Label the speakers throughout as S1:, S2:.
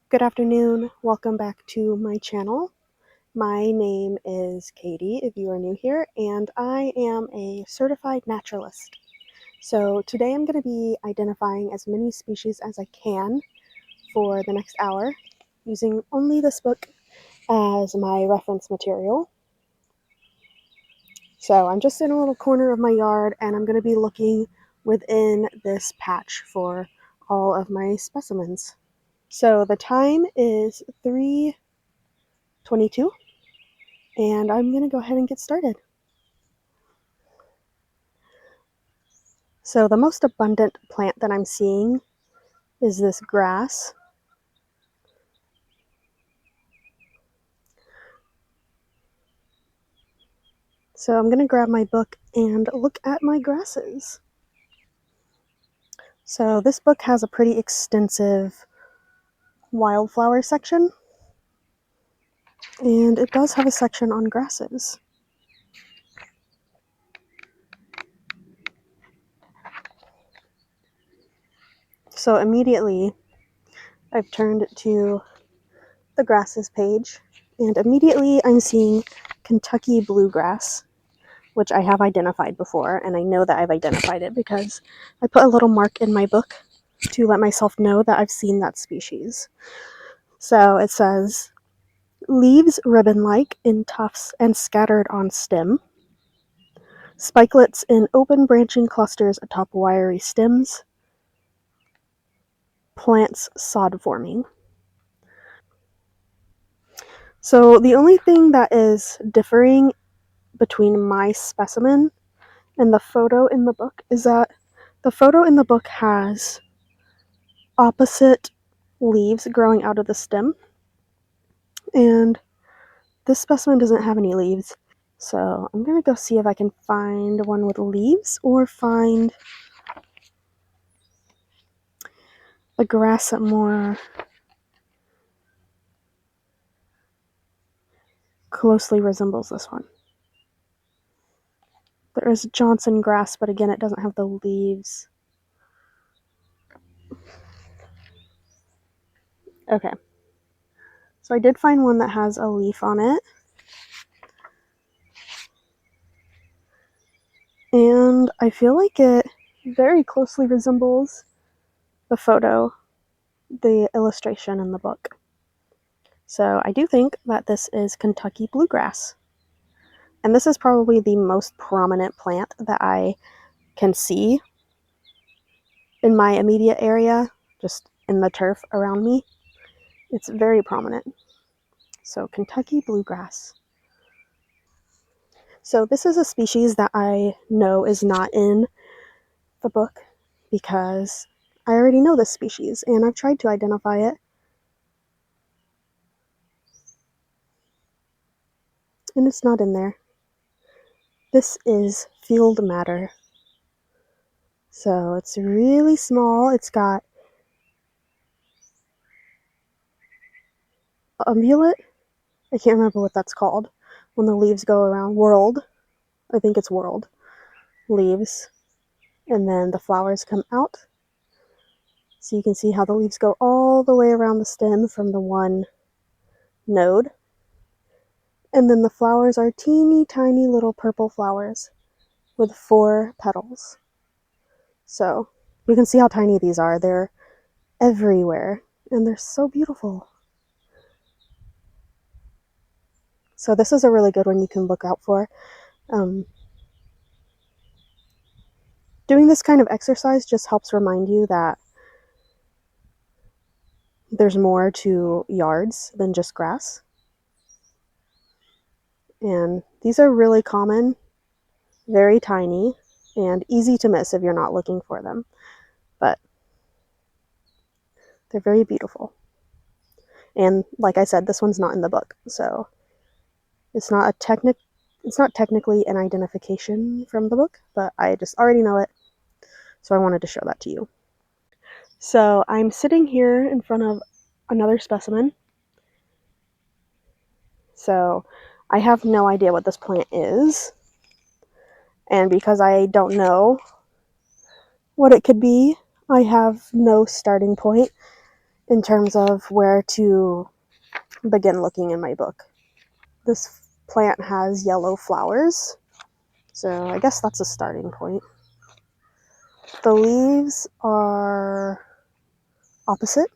S1: Good afternoon. Welcome back to my channel. My name is Katie, if you are new here, and I am a certified naturalist. So today I'm going to be identifying as many species as I can for the next hour, using only this book as my reference material. So I'm just in a little corner of my yard, and I'm going to be looking within this patch for all of my specimens. So the time is 3:22. And I'm going to go ahead and get started. So the most abundant plant that I'm seeing is this grass. So I'm going to grab my book and look at my grasses. So this book has a pretty extensive wildflower section, and it does have a section on grasses. So immediately I've turned to the grasses page, and immediately I'm seeing Kentucky bluegrass, which I have identified before, and I know that I've identified it because I put a little mark in my book to let myself know that I've seen that species. So it says, leaves ribbon-like in tufts and scattered on stem, spikelets in open branching clusters atop wiry stems, plants sod-forming. So the only thing that is differing between my specimen and the photo in the book is that the photo in the book has opposite leaves growing out of the stem, and this specimen doesn't have any leaves. So I'm gonna go see if I can find one with leaves or find a grass that more closely resembles this one. There is Johnson grass, but again, it doesn't have the leaves. Okay, so I did find one that has a leaf on it, and I feel like it very closely resembles the photo, the illustration in the book. So I do think that this is Kentucky bluegrass. And this is probably the most prominent plant that I can see in my immediate area, just in the turf around me. It's very prominent. So Kentucky bluegrass. So this is a species that I know is not in the book because I already know this species and I've tried to identify it. And it's not in there. This is field madder. So it's really small. It's got umbulate. I can't remember what that's called. When the leaves go around, whorled. I think it's whorled leaves. And then the flowers come out. So you can see how the leaves go all the way around the stem from the one node. And then the flowers are teeny tiny little purple flowers with 4 petals. So you can see how tiny these are. They're everywhere and they're so beautiful. So this is a really good one you can look out for. Doing this kind of exercise just helps remind you that there's more to yards than just grass. And these are really common, very tiny, and easy to miss if you're not looking for them. But they're very beautiful. And like I said, this one's not in the book, so it's not technically an identification from the book, but I just already know it, so I wanted to show that to you. So I'm sitting here in front of another specimen. So I have no idea what this plant is. And because I don't know what it could be, I have no starting point in terms of where to begin looking in my book. This plant has yellow flowers, so I guess that's a starting point. The leaves are opposite,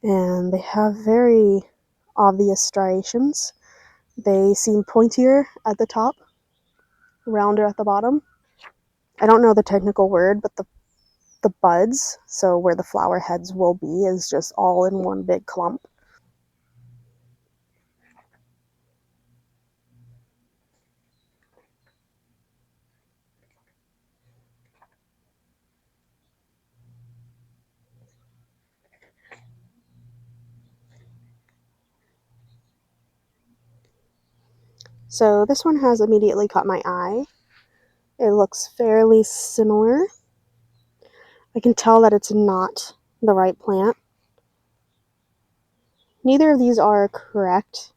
S1: and they have very obvious striations. They seem pointier at the top, rounder at the bottom. I don't know the technical word, but the buds, so where the flower heads will be, is just all in one big clump. So this one has immediately caught my eye. It looks fairly similar. I can tell that it's not the right plant. Neither of these are correct.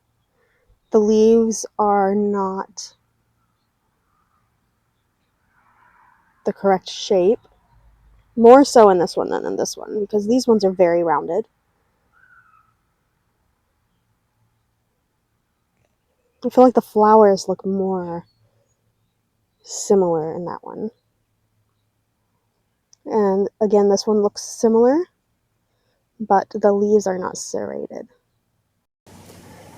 S1: The leaves are not the correct shape. More so in this one than in this one, because these ones are very rounded. I feel like the flowers look more similar in that one. And again, this one looks similar, but the leaves are not serrated.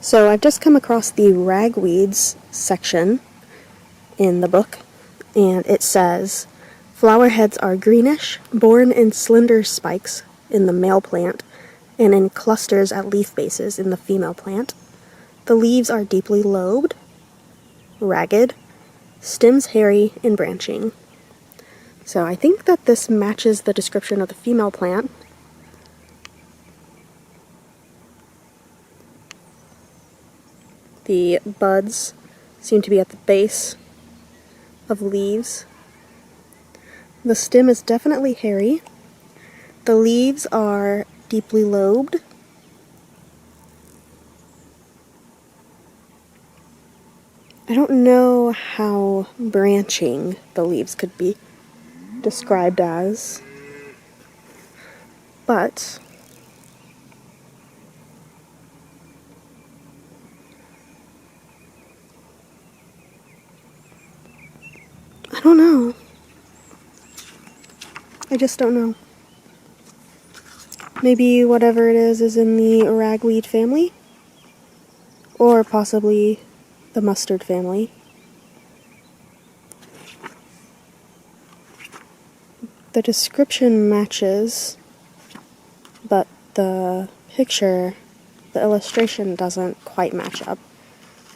S1: So I've just come across the ragweeds section in the book, and it says, flower heads are greenish, borne in slender spikes in the male plant, and in clusters at leaf bases in the female plant. The leaves are deeply lobed, ragged, stems hairy and branching. So I think that this matches the description of the female plant. The buds seem to be at the base of leaves. The stem is definitely hairy. The leaves are deeply lobed. I don't know how branching the leaves could be described as, but I don't know. I just don't know. Maybe whatever it is in the ragweed family, or possibly the mustard family. The description matches, but the picture, the illustration doesn't quite match up,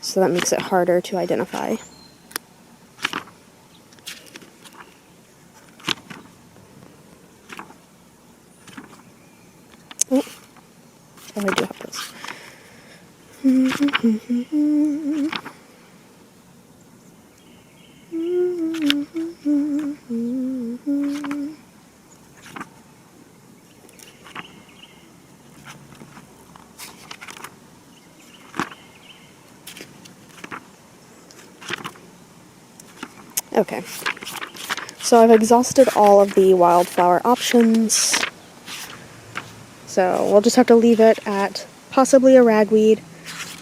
S1: so that makes it harder to identify. Oh, I do have this. Okay, so I've exhausted all of the wildflower options, so we'll just have to leave it at possibly a ragweed,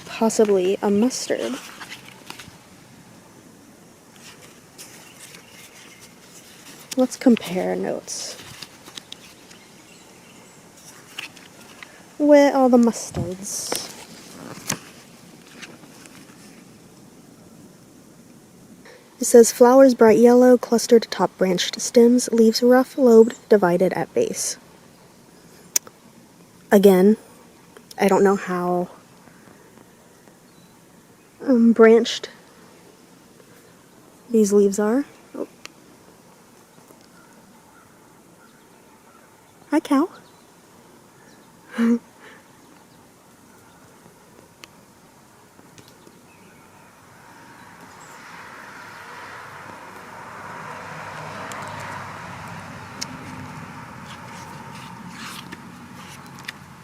S1: possibly a mustard. Let's compare notes. Where are the mustards? It says flowers bright yellow, clustered top branched stems, leaves rough, lobed, divided at base. Again, I don't know how branched these leaves are. Oh. Hi, cow.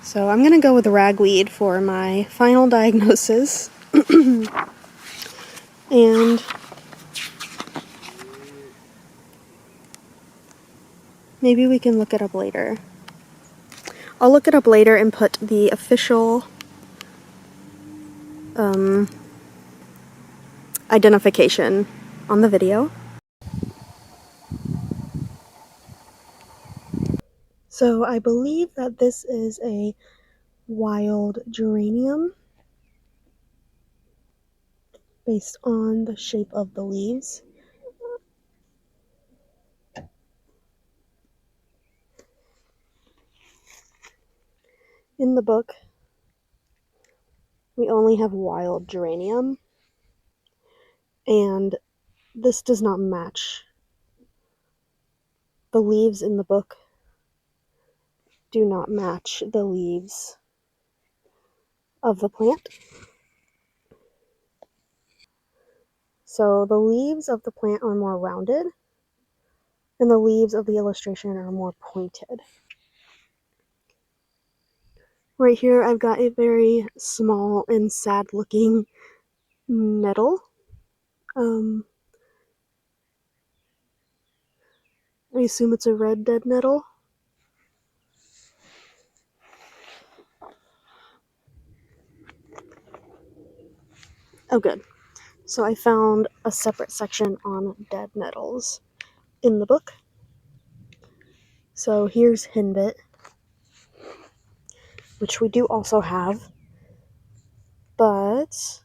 S1: So I'm going to go with ragweed for my final diagnosis. And maybe we can look it up later. I'll look it up later and put the official identification on the video. So I believe that this is a wild geranium based on the shape of the leaves. In the book, we only have wild geranium, and this does not match. The leaves in the book do not match the leaves of the plant. So the leaves of the plant are more rounded, and the leaves of the illustration are more pointed. Right here, I've got a very small and sad looking nettle. I assume it's a red dead nettle. Oh, good. So I found a separate section on dead nettles in the book. So here's henbit, which we do also have, but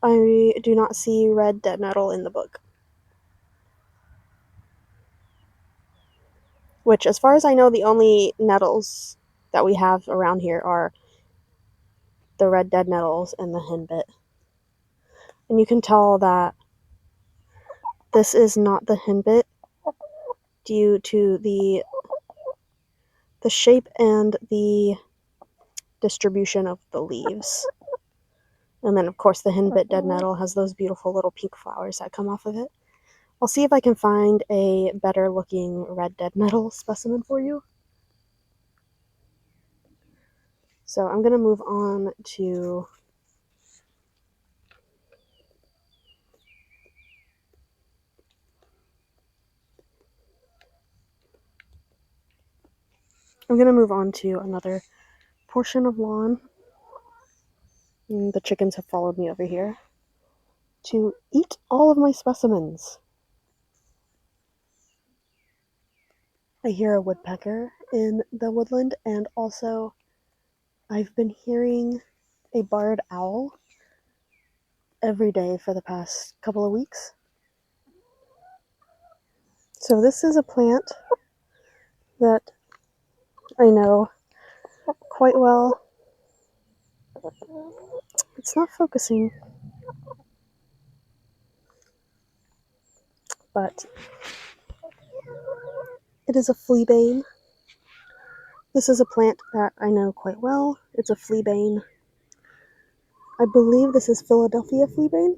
S1: I do not see red dead nettle in the book. Which, as far as I know, the only nettles that we have around here are the red dead nettles and the henbit. And you can tell that this is not the henbit due to the shape and the distribution of the leaves. And then, of course, the henbit dead nettle has those beautiful little pink flowers that come off of it. I'll see if I can find a better looking red dead nettle specimen for you. So I'm going to move on to another portion of lawn. And the chickens have followed me over here to eat all of my specimens. I hear a woodpecker in the woodland, and also I've been hearing a barred owl every day for the past couple of weeks. So this is a plant that I know quite well. It's not focusing, but it is a fleabane. This is a plant that I know quite well. It's a fleabane. I believe this is Philadelphia fleabane.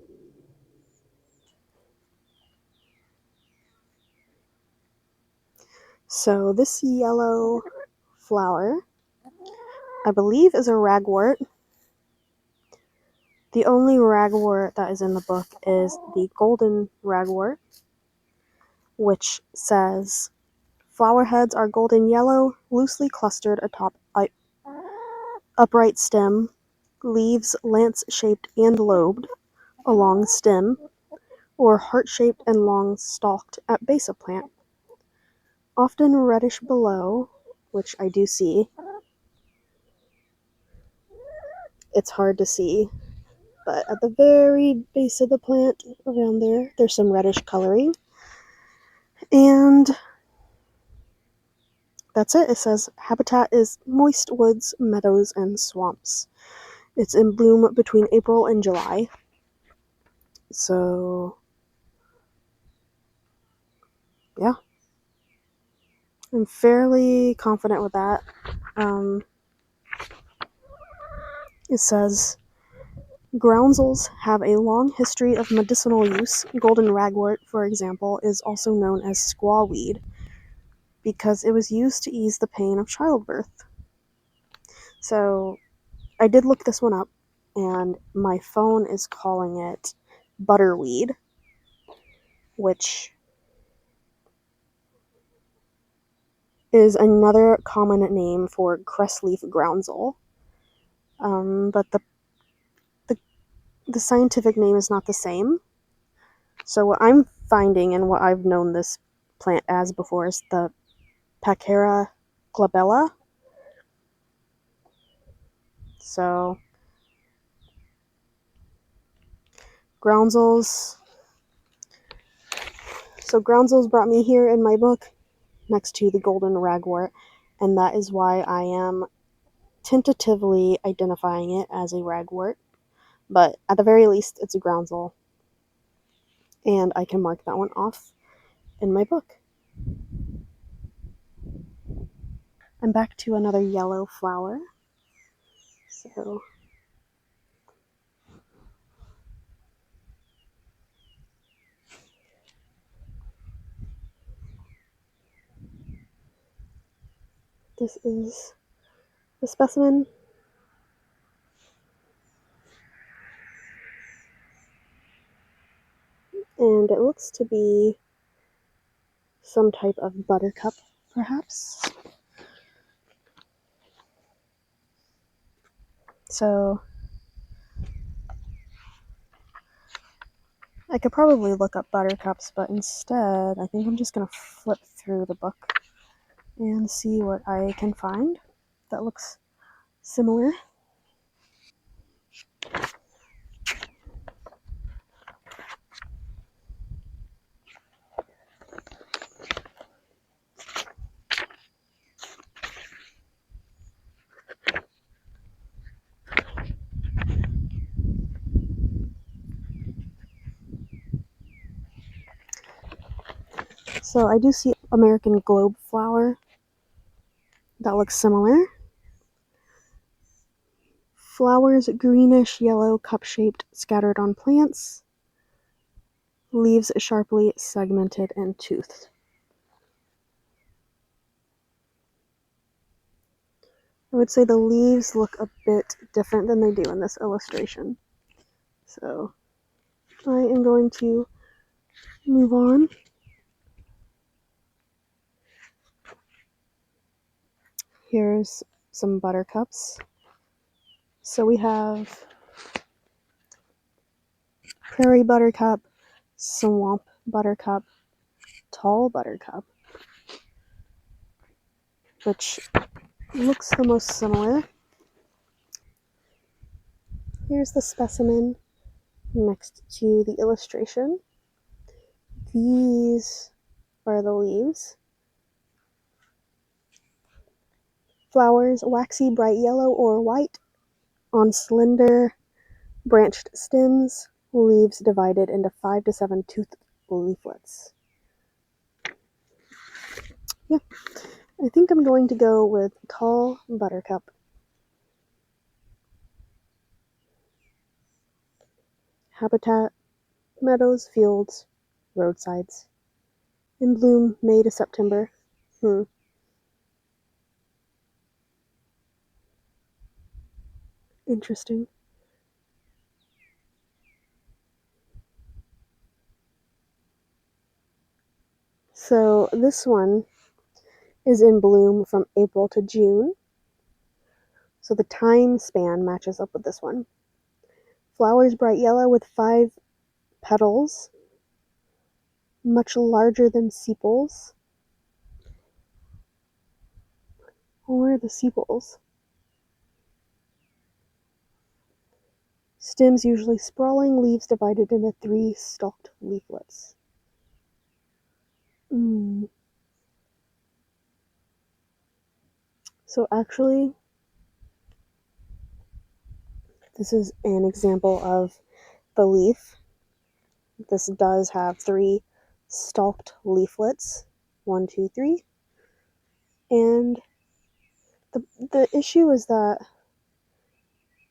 S1: So this yellow flower, I believe, is a ragwort. The only ragwort that is in the book is the golden ragwort, which says, flower heads are golden yellow, loosely clustered atop upright stem, leaves lance-shaped and lobed along stem, or heart-shaped and long-stalked at base of plant. Often reddish below, which I do see. It's hard to see, but at the very base of the plant, around there, there's some reddish coloring. And that's it. It says habitat is moist woods, meadows, and swamps. It's in bloom between April and July. So, yeah. I'm fairly confident with that. It says groundsels have a long history of medicinal use. Golden ragwort, for example, is also known as squawweed because it was used to ease the pain of childbirth. So I did look this one up, and my phone is calling it butterweed, which is another common name for crestleaf groundsel, but the scientific name is not the same. So what I'm finding and what I've known this plant as before is the Pachyera glabella. So groundsels. So groundsels brought me here in my book next to the golden ragwort, and that is why I am tentatively identifying it as a ragwort. But at the very least, it's a groundsel, and I can mark that one off in my book. I'm back to another yellow flower. So this is the specimen. And it looks to be some type of buttercup, perhaps. So I could probably look up buttercups, but instead I think I'm just going to flip through the book and see what I can find that looks similar. So I do see American globe flower that looks similar. Flowers greenish yellow, cup-shaped, scattered on plants. Leaves sharply segmented and toothed. I would say the leaves look a bit different than they do in this illustration. So I am going to move on. Here's some buttercups. So we have prairie buttercup, swamp buttercup, tall buttercup, which looks the most similar. Here's the specimen next to the illustration. These are the leaves. Flowers waxy bright yellow or white on slender branched stems, leaves divided into 5 to 7 toothed leaflets. Yeah, I think I'm going to go with tall buttercup. Habitat: meadows, fields, roadsides. In bloom May to September. Interesting. So this one is in bloom from April to June. So the time span matches up with this one. Flowers bright yellow with 5 petals, much larger than sepals. Where are the sepals? Stems usually sprawling, leaves divided into 3 stalked leaflets. So actually, this is an example of the leaf. This does have 3 stalked leaflets. 1, 2, 3. And the issue is that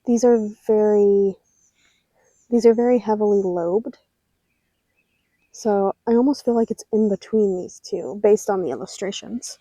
S1: these are very heavily lobed. So I almost feel like it's in between these two based on the illustrations.